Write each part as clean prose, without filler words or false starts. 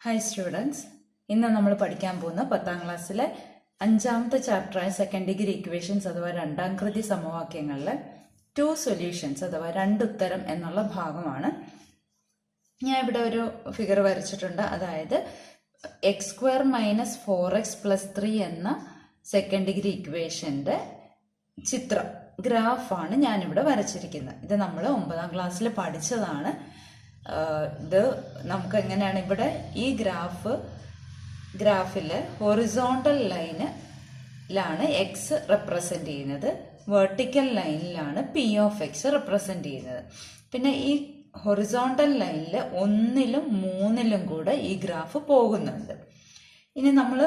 Hi students, ഇന്ന് നമ്മൾ പഠിക്കാൻ പോകുന്ന 10ാം ക്ലാസ്സിലെ 5ാമത്തെ ചാപ്റ്ററായ സെക്കൻഡ് ഡിഗ്രി ഇക്വേഷൻസ് അഥവാ രണ്ടാം കൃതി സമവാക്യങ്ങളിലെ 2 സൊല്യൂഷൻസ് അഥവാ 2 ഉത്തരം എന്നുള്ള ഭാഗമാണ്. ഞാൻ ഇവിടെ ഒരു ഫിഗർ വരച്ചിട്ടുണ്ട്. അതായത് x² - 4x + 3 എന്ന സെക്കൻഡ് ഡിഗ്രി ഇക്വേഷൻ്റെ ചിത്രം ഗ്രാഫാണ് ഞാനിവിടെ വരച്ചിരിക്കുന്നത്. ഇത് നമ്മൾ 9ാം ക്ലാസ്സിൽ പഠിച്ചതാണ്. ഇത് നമുക്ക് എങ്ങനെയാണ് ഇവിടെ ഈ ഗ്രാഫിൽ ഹൊറിസോണ്ടൽ ലൈനിലാണ് എക്സ് റെപ്രസെന്റ് ചെയ്യുന്നത്, വെർട്ടിക്കൽ ലൈനിലാണ് പി ഓഫ് എക്സ് റെപ്രസെന്റ് ചെയ്യുന്നത്. പിന്നെ ഈ ഹൊറിസോണ്ടൽ ലൈനിൽ 1ലും 3ലും കൂടെ ഈ ഗ്രാഫ് പോകുന്നുണ്ട്. ഇനി നമ്മൾ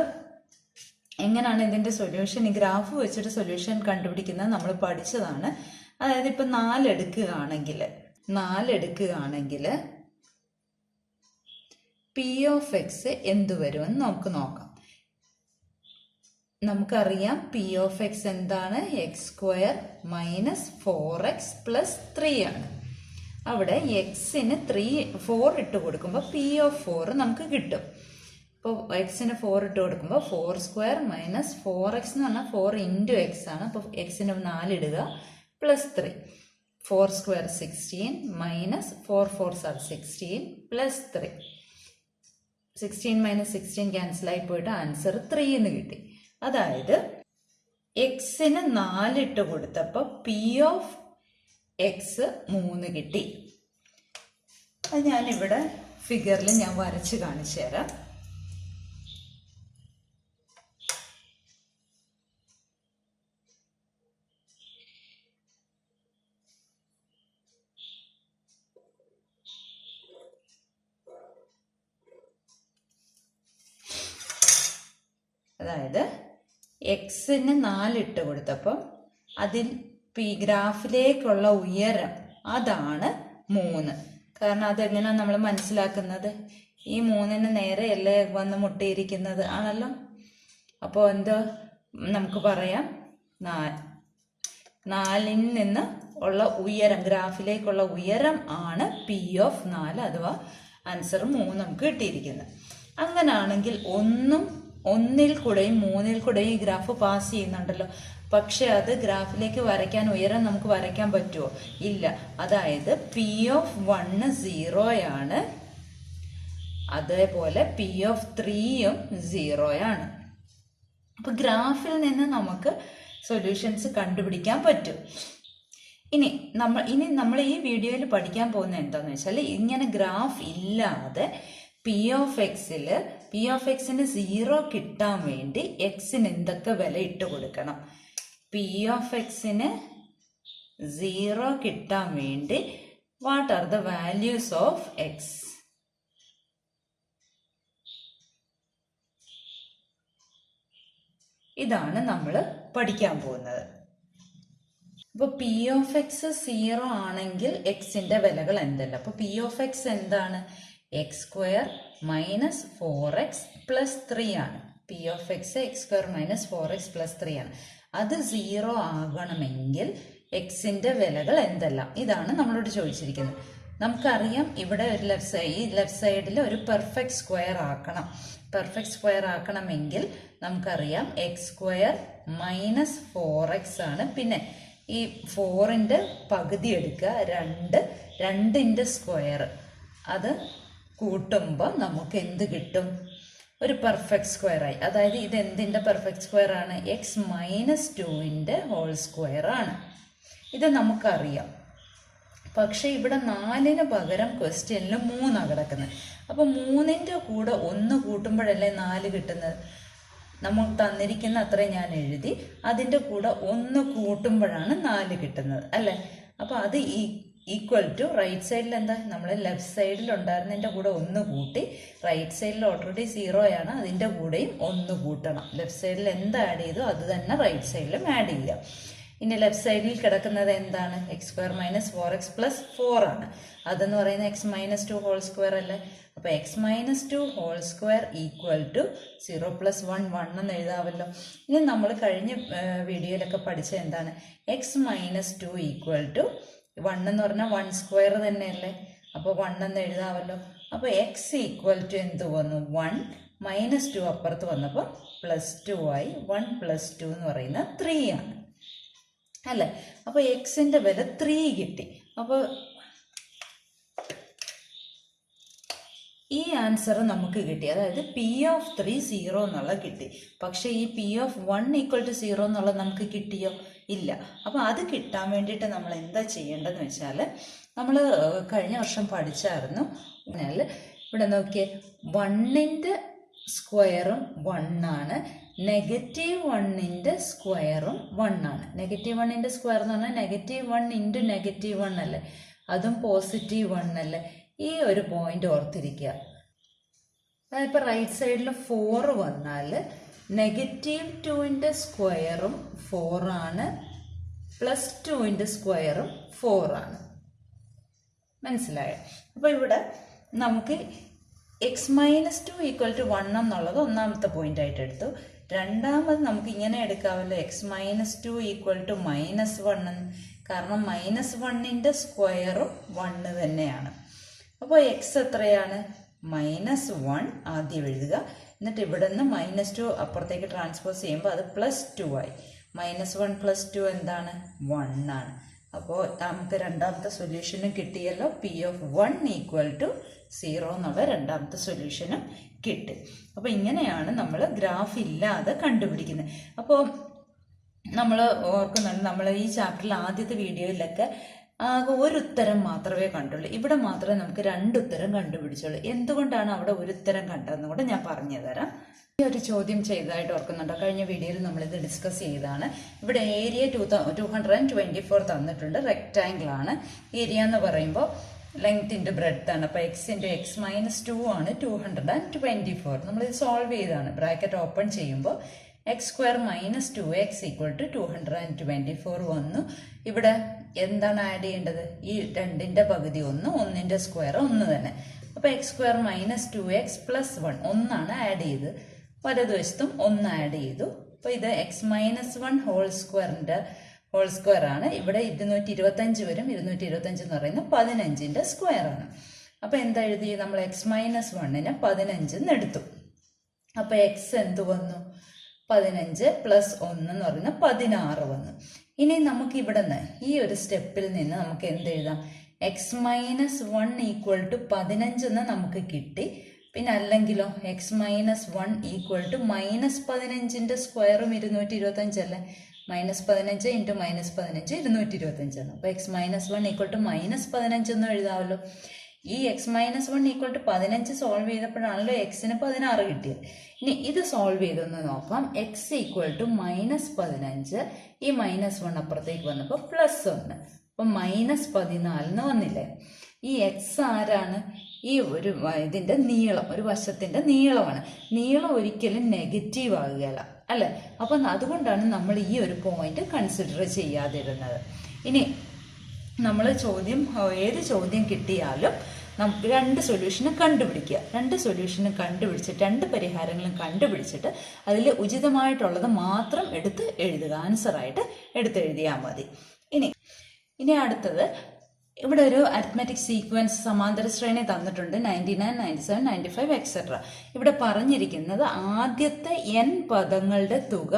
എങ്ങനെയാണ് ഇതിന്റെ സൊല്യൂഷൻ, ഈ ഗ്രാഫ് വെച്ചിട്ട് സൊല്യൂഷൻ കണ്ടുപിടിക്കുന്നത് നമ്മൾ പഠിച്ചതാണ്. അതായത് ഇപ്പൊ 4 എടുക്കുകയാണെങ്കിൽ പി ഓഫ് എക്സ് എന്ത് വരുമെന്ന് നമുക്ക് നോക്കാം. നമുക്കറിയാം പി ഓഫ് എക്സ് എന്താണ്, x² - 4x + 3 ആണ്. അവിടെ എക്സിന് 4 ഇട്ട് കൊടുക്കുമ്പോൾ പി ഓഫ് 4 നമുക്ക് കിട്ടും. ഇപ്പോൾ എക്സിന് 4 ഇട്ട് കൊടുക്കുമ്പോൾ 4² - 4x എന്ന് പറഞ്ഞാൽ 4 × x ആണ്. അപ്പോൾ എക്സിന് 4 ഇടുക +3. 4² 16 - 4 4s are 16 +3. 16 - 16 ക്യാൻസലായി പോയിട്ട് ആൻസർ 3 എന്ന് കിട്ടി. അതായത് എക്സിന് 4 ഇട്ട് കൊടുത്തപ്പോൾ പി ഓഫ് എക്സ് 3 കിട്ടി. അത് ഞാനിവിടെ ഫിഗറിൽ ഞാൻ വരച്ച് കാണിച്ചു തരാം. അതായത് എക്സിന് 4 ഇട്ട് കൊടുത്തപ്പോൾ അതിൽ ഗ്രാഫിലേക്കുള്ള ഉയരം അതാണ് 3. കാരണം അതെങ്ങനെയാണ് നമ്മൾ മനസ്സിലാക്കുന്നത്, ഈ 3ന് നേരെയല്ലേ വന്ന് മുട്ടിയിരിക്കുന്നത് ആണല്ലോ. അപ്പോൾ എന്തോ നമുക്ക് പറയാം, 4ൽ നിന്ന് ഉള്ള ഉയരം, ഗ്രാഫിലേക്കുള്ള ഉയരം ആണ് പി ഓഫ് 4 അഥവാ ആൻസർ 3 നമുക്ക് കിട്ടിയിരിക്കുന്നത്. അങ്ങനാണെങ്കിൽ 1ൽ കൂടെയും 3ൽ കൂടെയും ഈ ഗ്രാഫ് പാസ് ചെയ്യുന്നുണ്ടല്ലോ. പക്ഷെ അത് ഗ്രാഫിലേക്ക് വരയ്ക്കാൻ ഉയരം നമുക്ക് വരയ്ക്കാൻ പറ്റുമോ? ഇല്ല. അതായത് പി ഓഫ് 1 0 ആണ്, അതേപോലെ പി ഓഫ് 3യും 0 ആണ്. അപ്പൊ ഗ്രാഫിൽ നിന്ന് നമുക്ക് സൊല്യൂഷൻസ് കണ്ടുപിടിക്കാൻ പറ്റും. ഇനി നമ്മൾ ഈ വീഡിയോയിൽ പഠിക്കാൻ പോകുന്നത് എന്താണെന്ന് വെച്ചാൽ, ഇങ്ങനെ ഗ്രാഫ് ഇല്ലാതെ പി ഓഫ് എക്സിന് 0 കിട്ടാൻ വേണ്ടി എക്സിന് എന്തൊക്കെ വില ഇട്ട് കൊടുക്കണം. പി ഓഫ് എക്സിന് 0 കിട്ടാൻ വേണ്ടി what are the values of X? ഇതാണ് നമ്മൾ പഠിക്കാൻ പോകുന്നത്. അപ്പോൾ പി ഓഫ് എക്സ് 0 ആണെങ്കിൽ എക്സിന്റെ വിലകൾ എന്തല്ല? അപ്പൊ പി ഓഫ് എക്സ് എന്താണ്? x² - 4x + 3 ആണ്. P of X x² - 4x + 3 ആണ്. അത് 0 ആകണമെങ്കിൽ എക്സിന്റെ വിലകൾ എന്തെല്ലാം? ഇതാണ് നമ്മളോട് ചോദിച്ചിരിക്കുന്നത്. നമുക്കറിയാം ഇവിടെ ഒരു ലെഫ്റ്റ് സൈഡിൽ ഒരു പെർഫെക്റ്റ് സ്ക്വയർ ആക്കണം. പെർഫെക്റ്റ് സ്ക്വയർ ആക്കണമെങ്കിൽ നമുക്കറിയാം x² - 4x ആണ്. പിന്നെ ഈ 4ന്റെ പകുതി എടുക്കുക, 2ന്റെ സ്ക്വയർ, അത് കൂട്ടുമ്പോൾ നമുക്ക് എന്ത് കിട്ടും? ഒരു പെർഫെക്റ്റ് സ്ക്വയർ ആയി. അതായത് ഇത് എന്തിന്റെ പെർഫെക്റ്റ് സ്ക്വയർ ആണ്? x - 2ന്റെ ഹോൾ സ്ക്വയർ ആണ്. ഇത് നമുക്കറിയാം. പക്ഷെ ഇവിടെ 4ന് പകരം ക്വസ്റ്റ്യനിൽ 3 കിടക്കുന്നത്. അപ്പൊ 3ന്റെ കൂടെ 1 കൂട്ടുമ്പോഴല്ലേ 4 കിട്ടുന്നത്. നമ്മൾ തന്നിരിക്കുന്ന അത്രയും ഞാൻ എഴുതി, അതിന്റെ കൂടെ 1 കൂട്ടുമ്പോഴാണ് 4 കിട്ടുന്നത് അല്ലെ. അപ്പൊ അത് ഈക്വൽ ടു റൈറ്റ് സൈഡിൽ എന്താ, നമ്മൾ ലെഫ്റ്റ് സൈഡിൽ ഉണ്ടായിരുന്നതിന്റെ കൂടെ 1 കൂട്ടി, റൈറ്റ് സൈഡിൽ ഓൾറെഡി 0 ആണ്, അതിന്റെ കൂടെയും 1 കൂട്ടണം. ലെഫ്റ്റ് സൈഡിൽ എന്ത് ആഡ് ചെയ്തോ അത് തന്നെ റൈറ്റ് സൈഡിലും ആഡ് ചെയ്യുക. ഇനി ലെഫ്റ്റ് സൈഡിൽ കിടക്കുന്നത് എന്താണ്? x² - 4x + 4 ആണ്. അതെന്ന് പറയുന്നത് x - 2 ഹോൾ സ്ക്വയർ അല്ലേ. അപ്പൊ x - 2 whole square equal to 0 + 1 1 എന്ന് എഴുതാമല്ലോ. ഇനി നമ്മൾ കഴിഞ്ഞ വീഡിയോയിലൊക്കെ പഠിച്ചത് എന്താണ്? x - 2 ഈക്വൽ ടു 1 എന്ന് പറഞ്ഞാൽ 1² തന്നെയല്ലേ. അപ്പോൾ 1 എന്ന് എഴുതാമല്ലോ. അപ്പോൾ എക്സ് ഈക്വൽ ടു എന്ത് വന്നു 1 -2 അപ്പുറത്ത് വന്നപ്പോൾ +2 ആയി. 1 + 2 എന്ന് പറയുന്നത് 3 ആണ് അല്ലേ. അപ്പോൾ എക്സിൻ്റെ വില 3 കിട്ടി. അപ്പോൾ ഈ ആൻസർ നമുക്ക് കിട്ടി. അതായത് P(3) 0 എന്നുള്ളത് കിട്ടി. പക്ഷേ ഈ P(1) = 0 എന്നുള്ളത് നമുക്ക് കിട്ടിയോ? ഇല്ല. അപ്പോൾ അത് കിട്ടാൻ വേണ്ടിയിട്ട് നമ്മൾ എന്താ ചെയ്യേണ്ടതെന്ന് വെച്ചാൽ നമ്മൾ കഴിഞ്ഞ വർഷം പഠിച്ചായിരുന്നു. എന്നാൽ ഇവിടെ നോക്കിയേ, 1ന്റെ സ്ക്വയറും 1 ആണ്, -1ന്റെ സ്ക്വയറും 1 ആണ്. -1ന്റെ സ്ക്വയർ എന്ന് പറഞ്ഞാൽ -1 × -1 അല്ലേ, അതും +1 അല്ലേ. ഈ ഒരു പോയിന്റ് ഓർത്തിരിക്കുക. അതായത് ഇപ്പോൾ റൈറ്റ് സൈഡിൽ 4 വന്നാൽ -2ന്റെ സ്ക്വയറും 4 ആണ്, +2ന്റെ സ്ക്വയറും 4 ആണ്. മനസ്സിലായോ? അപ്പോൾ ഇവിടെ നമുക്ക് x-2 = 1 എന്നുള്ളത് ഒന്നാമത്തെ പോയിന്റ് ആയിട്ട് എടുത്തു. രണ്ടാമത് നമുക്ക് ഇങ്ങനെ എടുക്കാമല്ലോ, x-2 = -1, കാരണം -1ന്റെ സ്ക്വയറും 1 തന്നെയാണ്. അപ്പോൾ എക്സ് എത്രയാണ്? -1 ആദ്യം എഴുതുക. എന്നിട്ട് ഇവിടെ നിന്ന് -2 അപ്പുറത്തേക്ക് ട്രാൻസ്പോസ് ചെയ്യുമ്പോൾ അത് +2 ആയി. -1 + 2 എന്താണ്? 1 ആണ്. അപ്പോൾ നമുക്ക് രണ്ടാമത്തെ സൊല്യൂഷനും കിട്ടിയല്ലോ. P(1) = 0 എന്നുള്ള രണ്ടാമത്തെ സൊല്യൂഷനും കിട്ടി. അപ്പോൾ ഇങ്ങനെയാണ് നമ്മൾ ഗ്രാഫ് ഇല്ലാതെ കണ്ടുപിടിക്കുന്നത്. അപ്പോൾ നമ്മൾ ഓർക്കുന്നുണ്ട്, നമ്മൾ ഈ ചാപ്റ്ററിൽ ആദ്യത്തെ വീഡിയോയിലൊക്കെ ആകെ ഒരു ഉത്തരം മാത്രമേ കണ്ടുള്ളൂ. ഇവിടെ മാത്രമേ നമുക്ക് 2 ഉത്തരം കണ്ടുപിടിച്ചുള്ളൂ. എന്തുകൊണ്ടാണ് അവിടെ ഒരു ഉത്തരം കണ്ടതെന്ന് കൂടെ ഞാൻ പറഞ്ഞു തരാം. ഈ ഒരു ചോദ്യം ചെയ്തതായിട്ട് ഓർക്കുന്നുണ്ടോ? കഴിഞ്ഞ വീഡിയോയിൽ നമ്മളിത് ഡിസ്കസ് ചെയ്തതാണ്. ഇവിടെ ഏരിയ 224 തന്നിട്ടുണ്ട്. റെക്റ്റാങ്കിൾ ആണ്. ഏരിയ എന്ന് പറയുമ്പോൾ ലെങ്ത് ഇൻറ്റു ബ്രെഡ്ത്ത് ആണ്. അപ്പോൾ x × x-2 ആണ് 224. നമ്മളിത് സോൾവ് ചെയ്താണ്. ബ്രാക്കറ്റ് ഓപ്പൺ ചെയ്യുമ്പോൾ x² - 2x = 224 വന്നു. ഇവിടെ എന്താണ് ആഡ് ചെയ്യേണ്ടത്? ഈ 2ന്റെ പകുതി 1, 1ന്റെ സ്ക്വയർ 1 തന്നെ. അപ്പോൾ x² - 2x + 1 1 ആഡ് ചെയ്ത് വലതുവശത്തും 1 ആഡ് ചെയ്തു. അപ്പോൾ ഇത് x-1 ഹോൾ സ്ക്വയർ ആണ്. ഇവിടെ 225 വരും. 225 എന്ന് പറയുന്നത് 15ന്റെ സ്ക്വയർ ആണ്. അപ്പോൾ എന്താ എഴുതി? നമ്മൾ x-1നെ 15 എന്ന് എടുത്തു. അപ്പോൾ x എന്ത് വന്നു? 15 + 1 എന്ന് പറയുന്നത് 16 വന്നു. ഇനി നമുക്ക് ഇവിടെ നിന്ന് ഈ ഒരു സ്റ്റെപ്പിൽ നിന്ന് നമുക്ക് എന്ത് എഴുതാം? x-1 = 15 എന്ന് നമുക്ക് കിട്ടി. പിന്നെ അല്ലെങ്കിലോ x-1 = -15ന്റെ സ്ക്വയറും 225 അല്ലേ. -15 × -15 225 ആണ്. അപ്പോൾ x-1 = -15 എന്ന് എഴുതാമല്ലോ. ഈ x-1 = 15 സോൾവ് ചെയ്തപ്പോഴാണല്ലോ എക്സിന് 16 കിട്ടിയത്. ഇനി ഇത് സോൾവ് ചെയ്തൊന്ന് നോക്കാം. x = -15, ഈ -1 അപ്പുറത്തേക്ക് വന്നപ്പോൾ +1, അപ്പം -14 എന്ന് വന്നില്ലേ. ഈ എക്സ് ആരാണ്? ഈ ഒരു ഇതിൻ്റെ നീളം, ഒരു വശത്തിൻ്റെ നീളമാണ്. നീളം ഒരിക്കലും നെഗറ്റീവ് ആകുകയില്ല അല്ലേ. അപ്പം അതുകൊണ്ടാണ് നമ്മൾ ഈ ഒരു പോയിന്റ് കൺസിഡർ ചെയ്യാതിരുന്നത്. ഇനി നമ്മൾ ഏത് ചോദ്യം കിട്ടിയാലും നമുക്ക് 2 സൊല്യൂഷനും കണ്ടുപിടിക്കുക. 2 സൊല്യൂഷനും കണ്ടുപിടിച്ചിട്ട് 2 പരിഹാരങ്ങളും കണ്ടുപിടിച്ചിട്ട് അതിൽ ഉചിതമായിട്ടുള്ളത് മാത്രം എടുത്ത് എഴുതുക. ആൻസറായിട്ട് എടുത്തെഴുതിയാൽ മതി. ഇനി അടുത്തത്, ഇവിടെ ഒരു അരിത്മെറ്റിക് സീക്വൻസ് സമാന്തര ശ്രേണി തന്നിട്ടുണ്ട്. 99, 97, 95 എക്സെട്ര. ഇവിടെ പറഞ്ഞിരിക്കുന്നത് ആദ്യത്തെ n പദങ്ങളുടെ തുക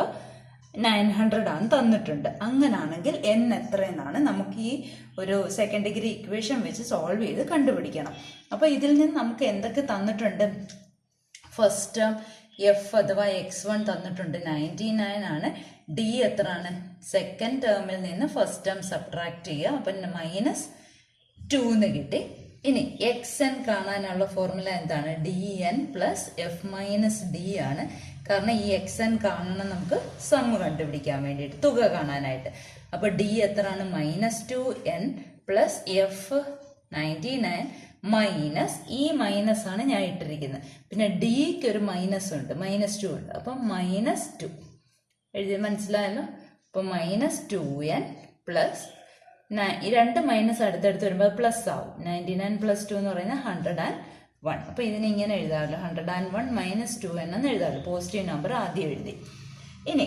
900 ആണ് തന്നിട്ടുണ്ട്. അങ്ങനാണെങ്കിൽ n എത്രയെന്നാണ് നമുക്ക് ഈ ഒരു സെക്കൻഡ് ഡിഗ്രി ഇക്വേഷൻ വെച്ച് സോൾവ് ചെയ്ത് കണ്ടുപിടിക്കണം. അപ്പോൾ ഇതിൽ നിന്ന് നമുക്ക് എന്തൊക്കെ തന്നിട്ടുണ്ട്? ഫസ്റ്റ് ടേം എഫ് അഥവാ x1 തന്നിട്ടുണ്ട്, 99 ആണ്. ഡി എത്രയാണ്? സെക്കൻഡ് ടേമിൽ നിന്ന് ഫസ്റ്റ് ടേം സബ്ട്രാക്ട് ചെയ്യുക, അപ്പം -2 എന്ന് കിട്ടി. ഇനി xn കാണാനുള്ള ഫോർമുല എന്താണ്? dn + f - d ആണ്. കാരണം ഈ xn കാണണം നമുക്ക് സം കണ്ടുപിടിക്കാൻ വേണ്ടിയിട്ട്, തുക കാണാനായിട്ട്. അപ്പൊ d എത്രയാണ്? -2n + f 99 മൈനസ് ഈ മൈനസ് ആണ് ഞാൻ ഇട്ടിരിക്കുന്നത്. പിന്നെ ഡിക്ക് ഒരു മൈനസ് ഉണ്ട്, -2 ഉണ്ട്. അപ്പം -2 എഴുതി, മനസ്സിലായല്ലോ. അപ്പം -2n പ്ലസ് ഈ 2 മൈനസ് അടുത്തടുത്ത് വരുമ്പോൾ പ്ലസ് ആവും. 99 + 2 എന്ന് പറയുന്നത് 101. അപ്പോൾ ഇതിനെ ഇങ്ങനെ എഴുതാമല്ലോ, 101 - 2n എന്ന് എഴുതാമല്ലോ. പോസിറ്റീവ് നമ്പർ ആദ്യം എഴുതി. ഇനി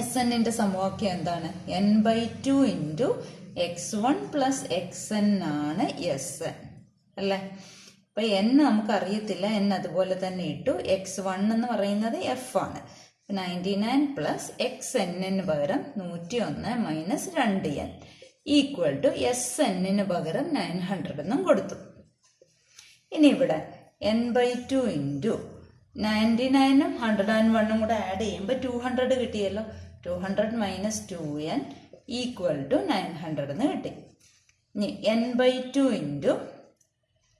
SNന്റെ സമവാക്യം എന്താണ്? n/2 × x1 + xn ആണ് SN അല്ലേ. അപ്പോൾ n നമുക്ക് അറിയത്തില്ല, n അതുപോലെ തന്നെ ഇട്ടു. x1 എന്ന് പറയുന്നത് f ആണ്. 99 പ്ലസ് എക്സ് എന്നിന് പകരം 101 minus 2n equal to S എന്നിന് പകരം 900 എന്നും കൊടുത്തു. ഇനി ഇവിടെ n/2 ഇൻറ്റു 99ഉം 101ഉം കൂടെ ആഡ് ചെയ്യുമ്പോൾ 200 കിട്ടിയല്ലോ. 200 മൈനസ് 2n ഈക്വൽ ടു 900 എന്ന് കിട്ടി. ഇനി n/2 ഇൻറ്റു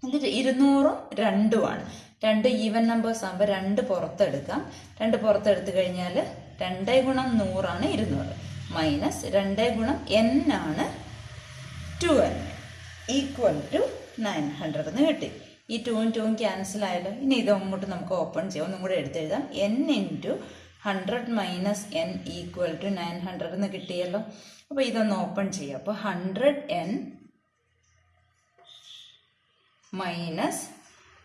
ഇത് 200ഉം 2ഉമാണ്. 2 ഈവൻ നമ്പേഴ്സ് ആകുമ്പോൾ 2 പുറത്തെടുക്കാം. 2 പുറത്തെടുത്ത് കഴിഞ്ഞാൽ 2 ഗുണം 100 ആണ് 200 മൈനസ് 2 ഗുണം n ആണ് 2n ഈക്വൽ ടു 900 എന്ന് കിട്ടി. ഈ 2ഉം 2ഉം ക്യാൻസൽ ആയല്ലോ. ഇനി ഇത് അങ്ങോട്ട് നമുക്ക് ഓപ്പൺ ചെയ്യാം. ഒന്നും കൂടെ എടുത്തെഴുതാം. n into 100 minus n equal to 900 എന്ന് കിട്ടിയല്ലോ. അപ്പോൾ ഇതൊന്ന് ഓപ്പൺ ചെയ്യാം. അപ്പോൾ 100n minus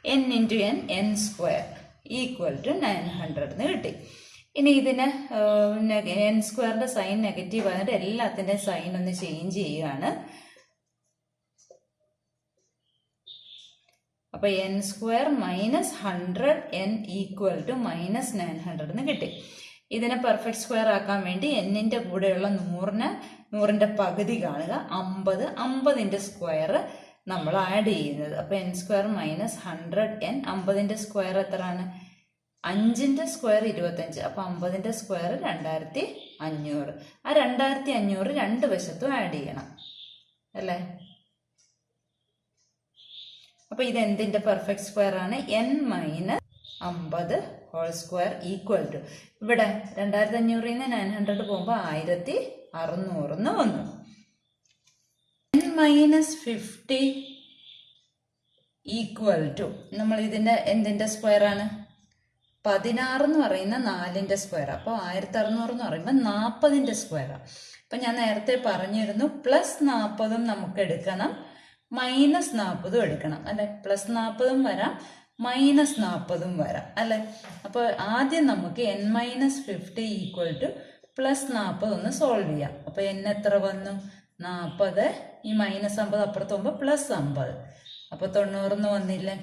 n into n square equal to 900 എന്ന് കിട്ടി. ഇനി ഇതിന് n സ്ക്വയറിൻ്റെ സൈൻ നെഗറ്റീവ് ആയതുകൊണ്ട് എല്ലാത്തിൻ്റെയും സൈൻ ഒന്ന് ചേഞ്ച് ചെയ്യുകയാണ്. അപ്പോൾ n square minus 100n equal to minus 900 എന്ന് കിട്ടി. ഇതിനെ പെർഫെക്റ്റ് സ്ക്വയർ ആക്കാൻ വേണ്ടി എന്നിൻ്റെ കൂടെയുള്ള 100ൻ്റെ പകുതി കാണുക, 50. 50ൻ്റെ സ്ക്വയർ നമ്മൾ ആഡ് ചെയ്യുന്നത്. അപ്പോൾ n സ്ക്വയർ മൈനസ് 100n, 50ൻ്റെ സ്ക്വയർ എത്രയാണ്? 5ൻ്റെ സ്ക്വയർ 25. അപ്പോൾ 50ൻ്റെ സ്ക്വയർ 2500. ആ 2500 രണ്ട് വശത്തും ആഡ് ചെയ്യണം അല്ലേ? അപ്പോൾ ഇത് എന്തിൻ്റെ പെർഫെക്റ്റ് സ്ക്വയർ ആണ്? n minus 50 whole square equal to, ഇവിടെ 2500 നിന്ന് 900 പോകുമ്പോൾ 1600 എന്ന് വന്നു. n മൈനസ് 50 ഈക്വൽ ടു, നമ്മൾ ഇതിൻ്റെ എന്തിൻ്റെ സ്ക്വയർ ആണ്? 16 എന്ന് പറയുന്ന 4ൻ്റെ സ്ക്വയർ. അപ്പോൾ 1600 എന്ന് പറയുമ്പോൾ 40ൻ്റെ സ്ക്വയറാണ്. അപ്പം ഞാൻ നേരത്തെ പറഞ്ഞിരുന്നു പ്ലസ് 40ഉം നമുക്ക് എടുക്കണം, മൈനസ് 40ഉം എടുക്കണം അല്ലെ? പ്ലസ് 40ഉം വരാം, മൈനസ് 40ഉം വരാം അല്ലെ? അപ്പോൾ ആദ്യം നമുക്ക് n minus 50 equal two plus 40 ഒന്ന് സോൾവ് ചെയ്യാം. അപ്പോൾ n എത്ര വന്നു? 40. ഈ മൈനസ് 50 അപ്പുറത്ത് പോകുമ്പോൾ പ്ലസ് 50. അപ്പോൾ 90 എന്ന് വന്നില്ലേ?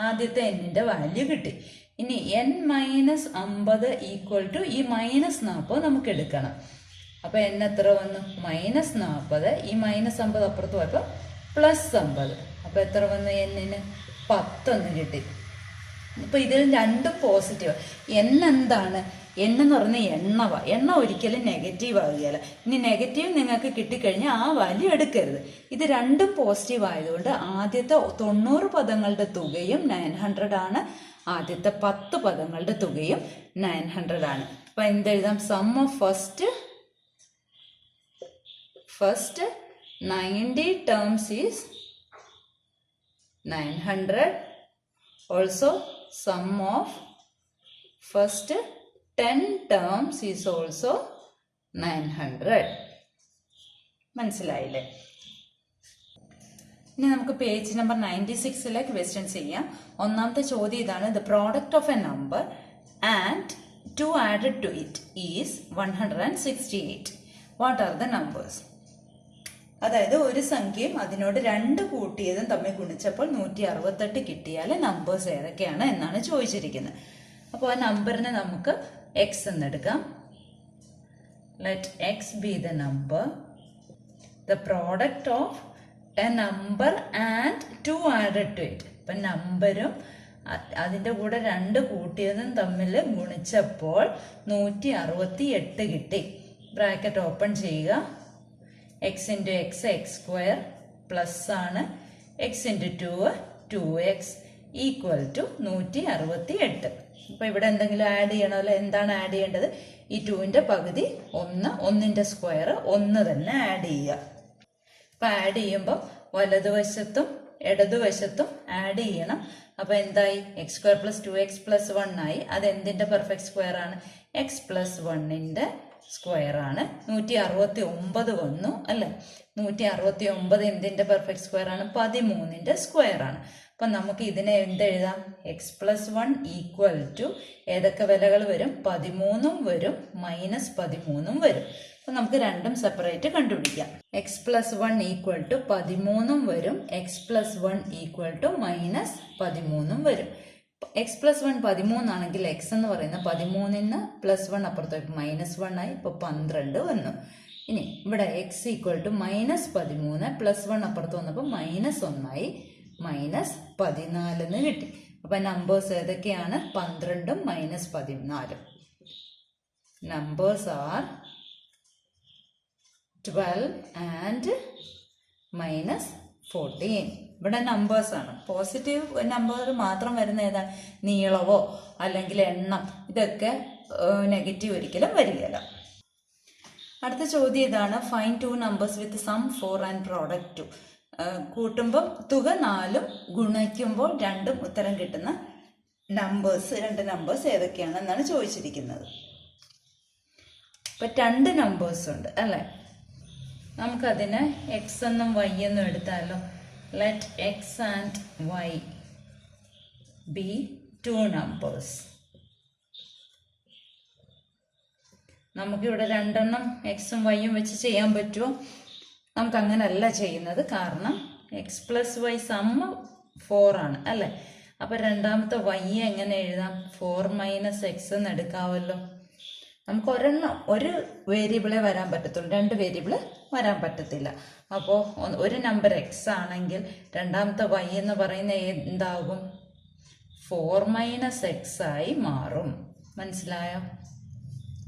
ആദ്യത്തെ എന്നിൻ്റെ വാല്യൂ കിട്ടി. ഇനി n മൈനസ് 50 ഈക്വൽ ടു ഈ മൈനസ് 40 നമുക്ക് എടുക്കണം. അപ്പോൾ n എത്ര വന്നു? മൈനസ് 40. ഈ മൈനസ് 50 അപ്പുറത്ത് പോയപ്പോൾ പ്ലസ് 50. അപ്പോൾ എത്ര വന്നു? എന്നിന് 10 എന്ന് കിട്ടി. ഇപ്പോൾ ഇതിൽ രണ്ടും പോസിറ്റീവ്. n എന്താണ്? n എന്ന് പറഞ്ഞാൽ എണ്ണ ഒരിക്കലും നെഗറ്റീവ് ആവുകയില്ല. ഇനി നെഗറ്റീവ് നിങ്ങൾക്ക് കിട്ടിക്കഴിഞ്ഞാൽ ആ വാല്യൂ എടുക്കരുത്. ഇത് രണ്ടും പോസിറ്റീവ് ആയതുകൊണ്ട് ആദ്യത്തെ 90 പദങ്ങളുടെ തുകയും 900 ആണ്, ആദ്യത്തെ 10 പദങ്ങളുടെ തുകയും 900 ആണ്. അപ്പം എന്തെഴുതാം? Sum of first 90 terms is 900. Also sum of first 10 terms is also 900. മനസ്സിലായില്ലേ? ഇനി നമുക്ക് പേജ് നമ്പർ 96 ക്വസ്റ്റ്യൻ ചെയ്യാം. ഒന്നാമത്തെ ചോദ്യം ഇതാണ്. The product of A number and 2 added to it is 168. What are the numbers? അതായത് ഒരു സംഖ്യയും അതിനോട് 2 കൂട്ടിയതും തമ്മിൽ ഗുണിച്ചപ്പോൾ 168 കിട്ടിയാൽ നമ്പേഴ്സ് ഏതൊക്കെയാണ് എന്നാണ് ചോദിച്ചിരിക്കുന്നത്. അപ്പോൾ ആ നമ്പറിനെ നമുക്ക് x എന്നെടുക്കാം. Let x be the number. The product of a number and 2 added to it. ഇപ്പം നമ്പരും അതിൻ്റെ കൂടെ 2 കൂട്ടിയതും തമ്മിൽ ഗുണിച്ചപ്പോൾ 168 കിട്ടി. ബ്രാക്കറ്റ് ഓപ്പൺ ചെയ്യുക. x into x x square plus ആണ്, x into 2 2x equal to 168. അപ്പോൾ ഇവിടെ എന്തെങ്കിലും ആഡ് ചെയ്യണമല്ലോ. എന്താണ് ആഡ് ചെയ്യേണ്ടത്? ഈ 2ൻ്റെ പകുതി 1, 1ൻ്റെ സ്ക്വയർ 1 തന്നെ ആഡ് ചെയ്യുക. അപ്പം ആഡ് ചെയ്യുമ്പം വലതുവശത്തും ഇടതുവശത്തും ആഡ് ചെയ്യണം. അപ്പോൾ എന്തായി? X square plus 2x plus 1 ആയി. അത് എന്തിൻ്റെ പെർഫെക്റ്റ് സ്ക്വയർ ആണ്? എക്സ് പ്ലസ് 1ൻ്റെ സ്ക്വയർ ആണ്. 169 വന്നു അല്ലേ? 169 എന്തിൻ്റെ പെർഫെക്റ്റ് സ്ക്വയർ ആണ്? 13ൻ്റെ സ്ക്വയർ ആണ്. അപ്പം നമുക്ക് ഇതിനെ എന്തെഴുതാം? എക്സ് പ്ലസ് 1 ഈക്വൽ ടു ഏതൊക്കെ വിലകൾ വരും? 13ഉം വരും, മൈനസ് 13ഉം വരും. അപ്പം നമുക്ക് രണ്ടും സെപ്പറേറ്റ് കണ്ടുപിടിക്കാം. എക്സ് പ്ലസ് 1 ഈക്വൽ ടു 13 വരും, x plus 1 equal to minus 13 വരും. എക്സ് പ്ലസ് 1 13 ആണെങ്കിൽ എക്സ് എന്ന് പറയുന്നത് 13-ന് +1 അപ്പുറത്തേക്ക് -1 ആയി, ഇപ്പോൾ 12 വന്നു. ഇനി ഇവിടെ എക്സ് ഈക്വൽ ടു -13 +1 അപ്പുറത്ത് വന്നപ്പോൾ -1 ആയി, -14 കിട്ടി. അപ്പം നമ്പേഴ്സ് ഏതൊക്കെയാണ്? 12ഉം -14. Numbers are 12 and -14. ഇവിടെ നമ്പേഴ്സ് ആണ്. പോസിറ്റീവ് നമ്പർ മാത്രം വരുന്ന ഏതാണ്? നീളവോ അല്ലെങ്കിൽ എണ്ണം, ഇതൊക്കെ നെഗറ്റീവ് ഒരിക്കലും വരികയില്ല. അടുത്ത ചോദ്യം ഇതാണ്, find 2 numbers with sum 4 and product 2. കൂട്ടുമ്പോൾ തുക 4ഉം ഗുണിക്കുമ്പോൾ 2ഉം ഉത്തരം കിട്ടുന്ന നമ്പേഴ്സ്, 2 നമ്പേഴ്സ് ഏതൊക്കെയാണെന്നാണ് ചോദിച്ചിരിക്കുന്നത്. ഇപ്പം 2 നമ്പേഴ്സ് ഉണ്ട് അല്ലേ? നമുക്കതിന് എക്സ് എന്നും വൈ എന്നും എടുത്താലോ. Let x and y be 2 numbers. നമുക്കിവിടെ 2 എണ്ണം എക്സും വൈയും വെച്ച് ചെയ്യാൻ പറ്റുമോ? നമുക്ക് അങ്ങനെയല്ല ചെയ്യുന്നത്. കാരണം എക്സ് പ്ലസ് വൈ സമ്മ് 4 ആണ് അല്ലേ? അപ്പം രണ്ടാമത്തെ വൈ എങ്ങനെ എഴുതാം? 4 - x എന്ന് എടുക്കാമല്ലോ. നമുക്ക് ഒരു വേരിയബിളെ വരാൻ പറ്റത്തുള്ളൂ, 2 വേരിയബിൾ വരാൻ പറ്റത്തില്ല. അപ്പോൾ ഒരു നമ്പർ എക്സ് ആണെങ്കിൽ രണ്ടാമത്തെ വൈ എന്ന് പറയുന്ന എന്താകും? 4 - x ആയി മാറും. മനസ്സിലായോ?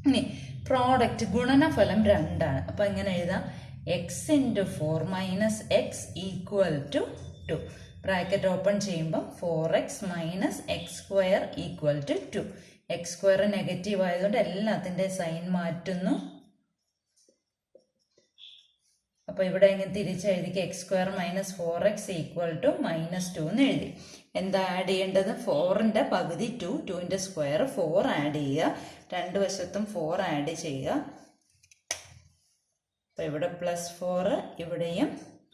ഇനി പ്രോഡക്റ്റ് ഗുണനഫലം 2 ആണ്. അപ്പം എങ്ങനെ എഴുതാം? X into 4 - x equal to 2. Bracket open ചെയ്യുമ്പോൾ 4x - x² equal to 2. x² negative ആയതുകൊണ്ട് എല്ലാത്തിൻ്റെ സൈൻ മാറ്റുന്നു. അപ്പോൾ ഇവിടെ ഇങ്ങനെ തിരിച്ചെഴുതിക്ക് x² - 4x ഈക്വൽ ടു -2 എന്ന് എഴുതി. എന്താ ആഡ് ചെയ്യേണ്ടത്? 4ന്റെ പകുതി 2, 2ന്റെ സ്ക്വയർ 4 ആഡ് ചെയ്യുക. 2 വശത്തും 4 ആഡ് ചെയ്യുക. അപ്പോൾ ഇവിടെ +4, ഇവിടെയും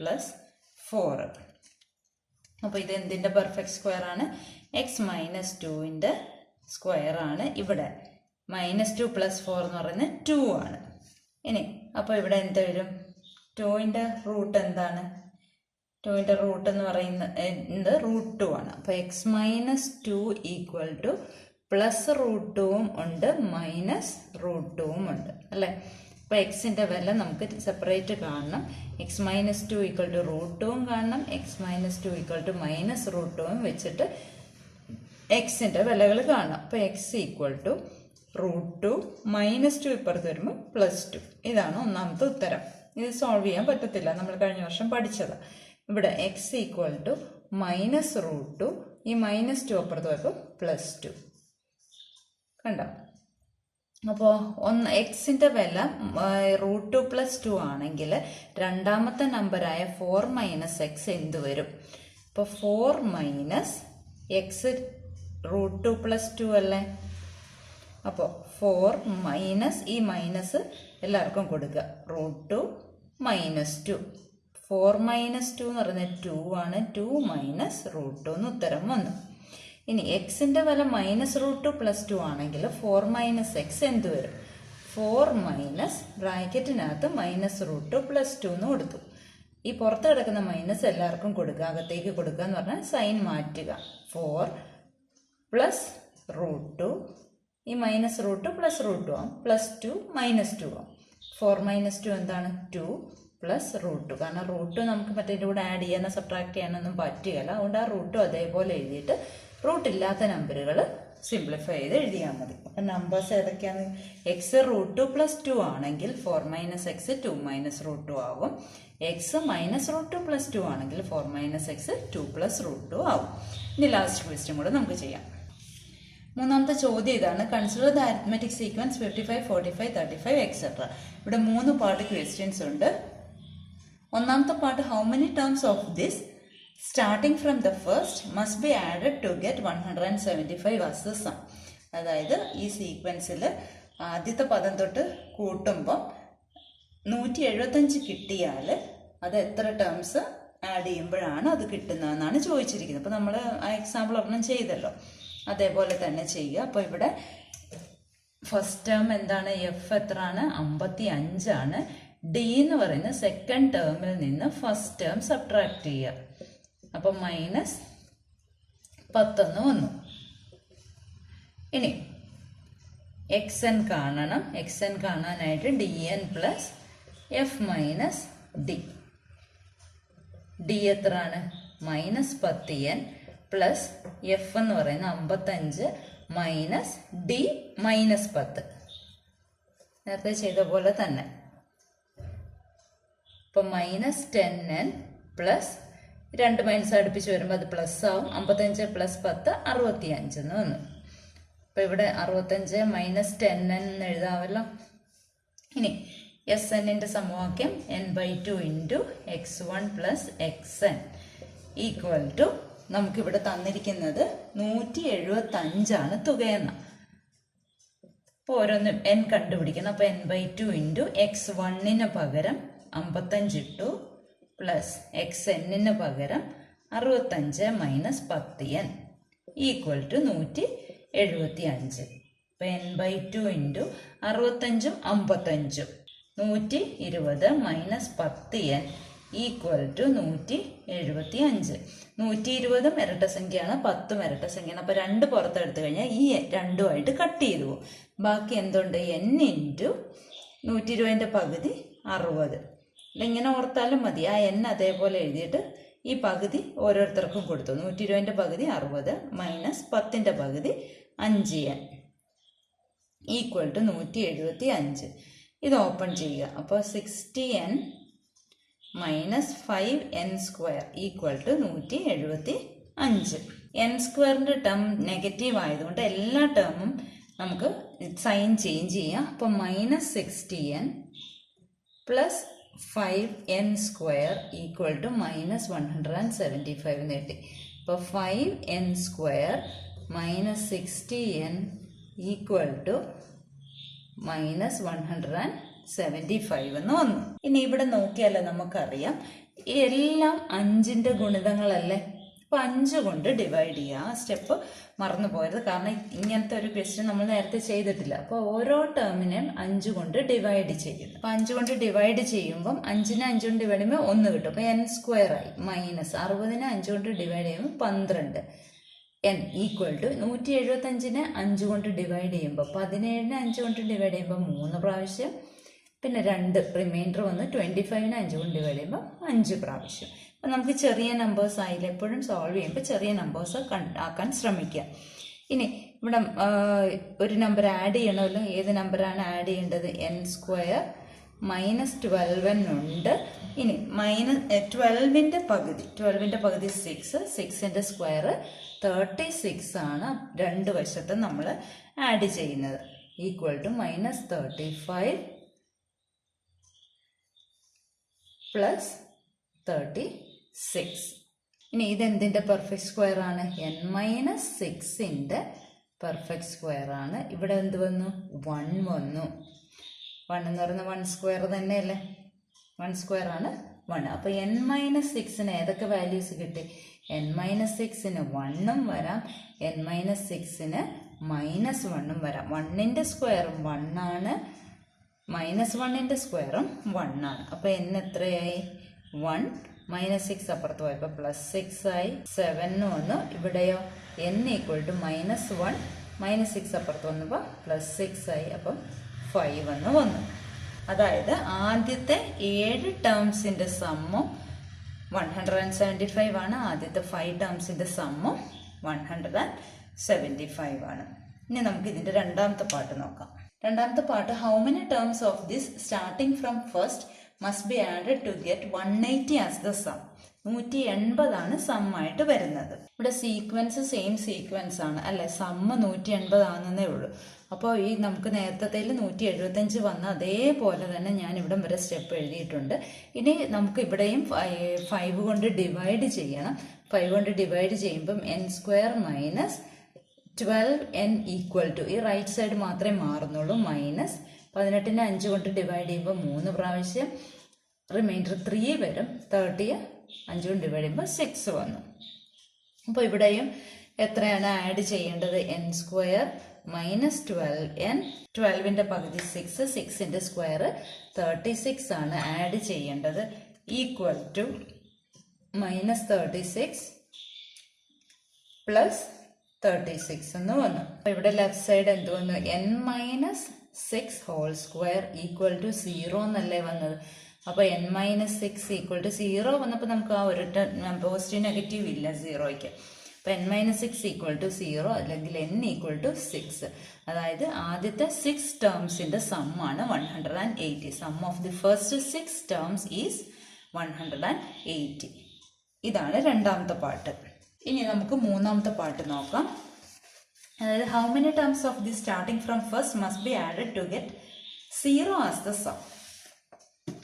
+4. അപ്പോൾ ഇത് എന്തിൻ്റെ പെർഫെക്റ്റ് സ്ക്വയർ ആണ്? x - 2ന്റെ സ്ക്വയർ ആണ്. ഇവിടെ -2 + 4 എന്ന് പറയുന്നത് 2 ആണ്. ഇനി അപ്പോൾ ഇവിടെ എന്ത് വരും? 2ന്റെ റൂട്ട് എന്താണ്? 2ന്റെ റൂട്ട് എന്ന് പറയുന്നത് √2 ആണ്. അപ്പോൾ x - 2 ഈക്വൽ ടു +√2ഉം ഉണ്ട് -√2ഉം ഉണ്ട് അല്ലേ? അപ്പോൾ എക്സിൻ്റെ വില നമുക്ക് സെപ്പറേറ്റ് കാണണം. x - 2 ഈക്വൽ ടു √2ഉം കാണണം, x - 2 ഈക്വൽ ടു -√2ഉം വെച്ചിട്ട് എക്സിൻ്റെ വിലകൾ കാണണം. അപ്പോൾ x ഈക്വൽ ടു √2 -2 ഇപ്പുറത്ത് വരുമ്പോൾ +2. ഇതാണ് ഒന്നാമത്തെ ഉത്തരം. ഇത് സോൾവ് ചെയ്യാൻ പറ്റത്തില്ല, നമ്മൾ കഴിഞ്ഞ വർഷം പഠിച്ചത്. ഇവിടെ x ഈക്വൽ ടു -√2, ഈ -2 അപ്പുറത്ത് വരുമ്പോൾ +2. കണ്ടോ? അപ്പോൾ എക്സിൻ്റെ വില √2 + 2 ആണെങ്കിൽ രണ്ടാമത്തെ നമ്പറായ 4 - x എന്ത് വരും? അപ്പോൾ 4 - x √2 + 2 അല്ലേ? അപ്പോൾ 4 ഈ മൈനസ് എല്ലാവർക്കും കൊടുക്കുക. √2 - 2. 4 - 2 എന്ന് പറയുന്നത് 2 ആണ്. 2 - √2 എന്ന് ഉത്തരം വന്നു. ഇനി എക്സിൻ്റെ വില -√2 + 2 ആണെങ്കിൽ 4 - x എന്ത് വരും? 4 ബ്രാക്കറ്റിനകത്ത് -√2 + 2 എന്ന് കൊടുത്തു. ഈ പുറത്ത് കിടക്കുന്ന മൈനസ് എല്ലാവർക്കും കൊടുക്കുക, അകത്തേക്ക് കൊടുക്കുക എന്ന് പറഞ്ഞാൽ സൈൻ മാറ്റുക. 4 + √2, ഈ -√2 + √2 ആവും, +2 -2 ആവും. 4 - 2 എന്താണ്? 2 + √2. കാരണം √2 നമുക്ക് മറ്റേതിൻ്റെ കൂടെ ആഡ് ചെയ്യാനോ സബ്ട്രാക്ട് ചെയ്യാനൊന്നും പറ്റുകയില്ല. അതുകൊണ്ട് ആ √2 അതേപോലെ എഴുതിയിട്ട് റൂട്ട് ഇല്ലാത്ത നമ്പറുകൾ സിംപ്ലിഫൈ ചെയ്ത് എഴുതിയാൽ മതി. അപ്പം നമ്പേഴ്സ് ഏതൊക്കെയാണ്? എക്സ് √2 + 2 ആണെങ്കിൽ 4 - x 2 - √2 ആവും. എക്സ് -√2 + 2 ആണെങ്കിൽ 4 - x 2 + √2 ആവും. ഇനി ലാസ്റ്റ് ക്വസ്റ്റ്യൻ കൂടെ നമുക്ക് ചെയ്യാം. മൂന്നാമത്തെ ചോദ്യം ഇതാണ്, consider the arithmetic sequence 55, 45, 35 et cetera. ഇവിടെ 3 പാർട്ട് ക്വസ്റ്റ്യൻസ് ഉണ്ട്. ഒന്നാമത്തെ part, how many terms of this starting from the first must be added to get 175 as the sum. അതായത് ഈ സീക്വൻസിൽ ആദ്യത്തെ പദം തൊട്ട് കൂട്ടുമ്പോൾ 175 കിട്ടിയാൽ അത് എത്ര ടേംസ് ആഡ് ചെയ്യുമ്പോഴാണ് അത് കിട്ടുന്നതെന്നാണ് ചോദിച്ചിരിക്കുന്നത്. അപ്പോൾ നമ്മൾ ആ എക്സാമ്പിൾ ഒരെണ്ണം ചെയ്തല്ലോ, അതേപോലെ തന്നെ ചെയ്യുക. അപ്പോൾ ഇവിടെ ഫസ്റ്റ് ടേം എന്താണ്? എഫ് എത്രയാണ്? 55 ആണ്. ഡി എന്ന് പറയുന്ന സെക്കൻഡ് ടേമിൽ നിന്ന് ഫസ്റ്റ് ടേം സബ്ട്രാക്ട് ചെയ്യുക. അപ്പം -10 വന്നു. ഇനി എക്സ് എൻ കാണണം. എക്സ് എൻ കാണാനായിട്ട് D N plus F minus D. D എത്രയാണ്? -10n പ്ലസ് എഫ് എന്ന് പറയുന്ന 55 മൈനസ് ഡി -10. നേരത്തെ ചെയ്ത പോലെ തന്നെ. ഇപ്പം -10n പ്ലസ് 2 മൈനസ് അടുപ്പിച്ച് വരുമ്പോൾ അത് പ്ലസ് ആവും. 55 പ്ലസ് 10 65 എന്ന് വന്നു. അപ്പം ഇവിടെ 65 മൈനസ് 10n എന്ന് എഴുതാമല്ലോ. ഇനി എസ് എന്നിൻ്റെ സമവാക്യം n/2 ഇൻറ്റു x1 plus xn equal to നമുക്കിവിടെ തന്നിരിക്കുന്നത് 175 തുകയെന്ന. അപ്പോൾ ഓരോന്നും n കണ്ടുപിടിക്കണം. അപ്പോൾ n/2 ഇൻറ്റു x1 പകരം 55 ഇട്ടു പ്ലസ് xn പകരം 65 മൈനസ് 10n ഈക്വൽ ടു 175. അപ്പോൾ n/2 ഇൻറ്റു 65 55 120 മൈനസ് 10n ഈക്വൽ ടു 175. 120 ഇരട്ടസംഖ്യയാണ്, 10 ഇരട്ടസംഖ്യയാണ്. അപ്പോൾ 2 പുറത്തെടുത്തു കഴിഞ്ഞാൽ ഈ 2ആയിട്ട് കട്ട് ചെയ്തു പോകും. ബാക്കി എന്തുണ്ട്? n ഇൻറ്റു 120 പകുതി 60. ഇങ്ങനെ ഓർത്താലും മതി. ആ n അതേപോലെ എഴുതിയിട്ട് ഈ പകുതി ഓരോരുത്തർക്കും കൊടുത്തു. 120 പകുതി 60 മൈനസ് 10 പകുതി 5n ഈക്വൽ ടു 175. ഇത് ഓപ്പൺ ചെയ്യുക. അപ്പോൾ 60n minus 5n square equal to 175. n സ്ക്വയറിൻ്റെ ടേം നെഗറ്റീവ് ആയതുകൊണ്ട് എല്ലാ ടേമും നമുക്ക് സൈൻ ചേഞ്ച് ചെയ്യാം. അപ്പോൾ -60n plus 5n square equal to -175 എന്ന് കിട്ടി. അപ്പോൾ 5n square minus 60n equal to -175 എന്ന് വന്നു. ഇനി ഇവിടെ നോക്കിയാലോ നമുക്കറിയാം എല്ലാം 5ന്റെ ഗുണിതങ്ങളല്ലേ. അപ്പോൾ 5 കൊണ്ട് ഡിവൈഡ് ചെയ്യുക. ആ സ്റ്റെപ്പ് മറന്നു പോയത്, കാരണം ഇങ്ങനത്തെ ഒരു ക്വസ്റ്റ്യൻ നമ്മൾ നേരത്തെ ചെയ്തിട്ടില്ല. അപ്പോൾ ഓരോ ടേമിനെയും 5 കൊണ്ട് ഡിവൈഡ് ചെയ്യുന്നു. അപ്പോൾ 5 കൊണ്ട് ഡിവൈഡ് ചെയ്യുമ്പം 5നെ 5 കൊണ്ട് ഡിവൈഡ് ചെയ്യുമ്പോൾ 1 കിട്ടും. അപ്പോൾ n സ്ക്വയർ ആയി. മൈനസ് 60നെ 5 കൊണ്ട് ഡിവൈഡ് ചെയ്യുമ്പോൾ 12 n ഈക്വൽ ടു 175നെ 5 കൊണ്ട് ഡിവൈഡ് ചെയ്യുമ്പോൾ 17നെ 5 കൊണ്ട് ഡിവൈഡ് ചെയ്യുമ്പോൾ 3 പ്രാവശ്യം, പിന്നെ 2 റിമൈൻഡർ വന്ന് 25നെ 5 കൊണ്ട് ഡിവൈഡ് ചെയ്യുമ്പോൾ 5 പ്രാവശ്യം. അപ്പം നമുക്ക് ചെറിയ നമ്പേഴ്സ് ആയില്ല. എപ്പോഴും സോൾവ് ചെയ്യുമ്പോൾ ചെറിയ നമ്പേഴ്സ് ആക്കാൻ ശ്രമിക്കുക. ഇനി ഇവിടെ ഒരു നമ്പർ ആഡ് ചെയ്യണമല്ലോ. ഏത് നമ്പറാണ് ആഡ് ചെയ്യേണ്ടത്? n സ്ക്വയർ മൈനസ് 12n ഉണ്ട്. ഇനി -12ന്റെ പകുതി 6, 6ന്റെ സ്ക്വയർ 36 ആണ്. 2 വശത്ത് നമ്മൾ ആഡ് ചെയ്യുന്നത് ഈക്വൽ ടു -35 പ്ലസ് 36. ഇനി ഇതെന്തിൻ്റെ പെർഫെക്റ്റ് സ്ക്വയർ ആണ്? n-6ന്റെ പെർഫെക്റ്റ് സ്ക്വയർ ആണ്. ഇവിടെ എന്ത് വന്നു? 1 വന്നു. 1 എന്ന് പറയുന്നത് 1 സ്ക്വയർ തന്നെയല്ലേ. 1 സ്ക്വയർ ആണ് 1. അപ്പോൾ n-6ന് ഏതൊക്കെ വാല്യൂസ് കിട്ടി? n-6ന് 1ഉം വരാം, n-6ന് -1ഉം വരാം. 1ന്റെ സ്ക്വയറും 1 ആണ്, -1ന്റെ സ്ക്വയറും 1 ആണ്. അപ്പോൾ n എത്രയായി? 1 -6 അപ്പുറത്ത് പോയപ്പോൾ +6 ആയി. 7 വന്നു. ഇവിടെയോ n ഈക്വൽ ടു -1 -6 അപ്പുറത്ത് വന്നപ്പോൾ +6 ആയി. അപ്പം 5 എന്ന് വന്നു. അതായത് ആദ്യത്തെ 7 ടേംസിൻ്റെ സമ്മും 175 ആണ്. ആദ്യത്തെ 5 ടേംസിൻ്റെ സമ്മും 175 ആണ്. ഇനി നമുക്ക് ഇതിൻ്റെ രണ്ടാമത്തെ പാർട്ട് നോക്കാം. രണ്ടാമത്തെ part, how many terms of this starting from first must be added to get 180 as the sum. 180 ആണ് സം ആയിട്ട് വരുന്നത്. ഇവിടെ സീക്വൻസ് സെയിം സീക്വൻസ് ആണ് അല്ലെ. സമ്മ് 180 ആണെന്നേ ഉള്ളൂ. അപ്പോൾ ഈ നമുക്ക് നേരത്തെ 175 വന്ന അതേപോലെ തന്നെ ഞാൻ ഇവിടം വരെ സ്റ്റെപ്പ് എഴുതിയിട്ടുണ്ട്. ഇനി നമുക്ക് ഇവിടെയും 5 കൊണ്ട് ഡിവൈഡ് ചെയ്യണം. 5 കൊണ്ട് ഡിവൈഡ് ചെയ്യുമ്പം n square minus 12n equal to, ഈ റൈറ്റ് സൈഡ് മാത്രമേ മാറുന്നുള്ളൂ, മൈനസ് 18നെ 5 കൊണ്ട് ഡിവൈഡ് ചെയ്യുമ്പോൾ 3 പ്രാവശ്യം, റിമൈൻഡർ 3 വരും. 30യെ 5 കൊണ്ട് ഡിവൈഡ് ചെയ്യുമ്പോൾ 6 വന്നു. അപ്പോൾ ഇവിടെയും എത്രയാണ് ആഡ് ചെയ്യേണ്ടത്? n സ്ക്വയർ -12n, 12ന്റെ പകുതി 6, 6ന്റെ സ്ക്വയർ 36 ആണ് ആഡ് ചെയ്യേണ്ടത്, ഈക്വൽ ടു -36 + 36 എന്ന് വന്നു. അപ്പൊ ഇവിടെ ലെഫ്റ്റ് സൈഡ് എന്ത് വന്നു? n-6 whole square equal to 0 എന്നല്ലേ വന്നത്. അപ്പൊ n-6 ഈക്വൽ ടു 0 വന്നപ്പോൾ നമുക്ക് ആ ഒരു പോസിറ്റീവ് നെഗറ്റീവ് ഇല്ല സീറോയ്ക്ക്. അപ്പൊ n-6 ഈക്വൽ ടു 0 അല്ലെങ്കിൽ n ഈക്വൽ ടു 6. അതായത് ആദ്യത്തെ 6 ടേംസിന്റെ സം ആണ് 180. Sum of the first 6 terms is 180. ഇതാണ് രണ്ടാമത്തെ പാർട്ട്. ഇനി നമുക്ക് മൂന്നാമത്തെ പാർട്ട് നോക്കാം. അതായത് how many terms of the starting from first must be added to get 0 as the sum.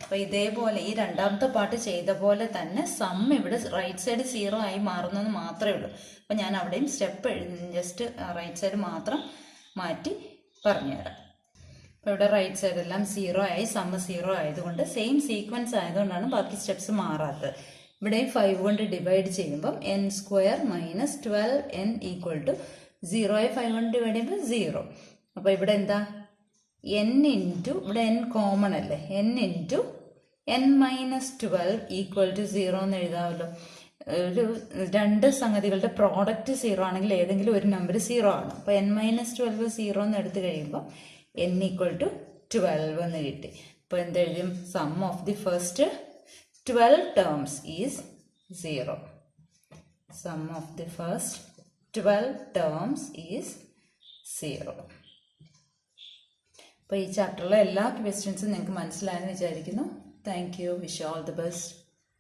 അപ്പൊ ഇതേപോലെ ഈ രണ്ടാമത്തെ പാർട്ട് ചെയ്ത പോലെ തന്നെ സം ഇവിടെ റൈറ്റ് സൈഡ് 0 ആയി മാറുന്നത് മാത്രമേ ഉള്ളൂ. അപ്പൊ ഞാൻ അവിടെയും സ്റ്റെപ്പ് ജസ്റ്റ് റൈറ്റ് സൈഡ് മാത്രം മാറ്റി പറഞ്ഞുതരാം. അപ്പൊ ഇവിടെ റൈറ്റ് സൈഡ് എല്ലാം 0 ആയി, സം 0 ആയതുകൊണ്ട് സെയിം സീക്വൻസ് ആയതുകൊണ്ടാണ് ബാക്കി സ്റ്റെപ്സ് മാറാത്തത്. ഇവിടെ 5 കൊണ്ട് ഡിവൈഡ് ചെയ്യുമ്പം n² - 12n ഈക്വൽ ടു 0 ആയി 5 കൊണ്ട് ഡിവൈഡ് ചെയ്യുമ്പോൾ 0. അപ്പൊ ഇവിടെ എന്താ? n ഇൻറ്റു, ഇവിടെ n കോമൺ അല്ലേ, n into n-12 equal to 0 എന്ന് എഴുതാമല്ലോ. ഒരു രണ്ട് സംഗതികളുടെ പ്രോഡക്റ്റ് 0 ആണെങ്കിൽ ഏതെങ്കിലും ഒരു നമ്പർ 0 ആണ്. അപ്പൊ n-12 0 എന്ന് എടുത്തു കഴിയുമ്പോൾ n ഈക്വൽ ടു 12 എന്ന് കിട്ടി. അപ്പൊ എന്തെഴുതും? Sum of the first 12 terms is 0. Sum of the first 12 terms is 0. അപ്പോൾ ഈ ചാപ്റ്ററിലെ എല്ലാ ക്വസ്റ്റ്യൻസും നിങ്ങൾക്ക് മനസ്സിലായെന്ന് വിചാരിക്കുന്നു. Thank you. Wish all the best.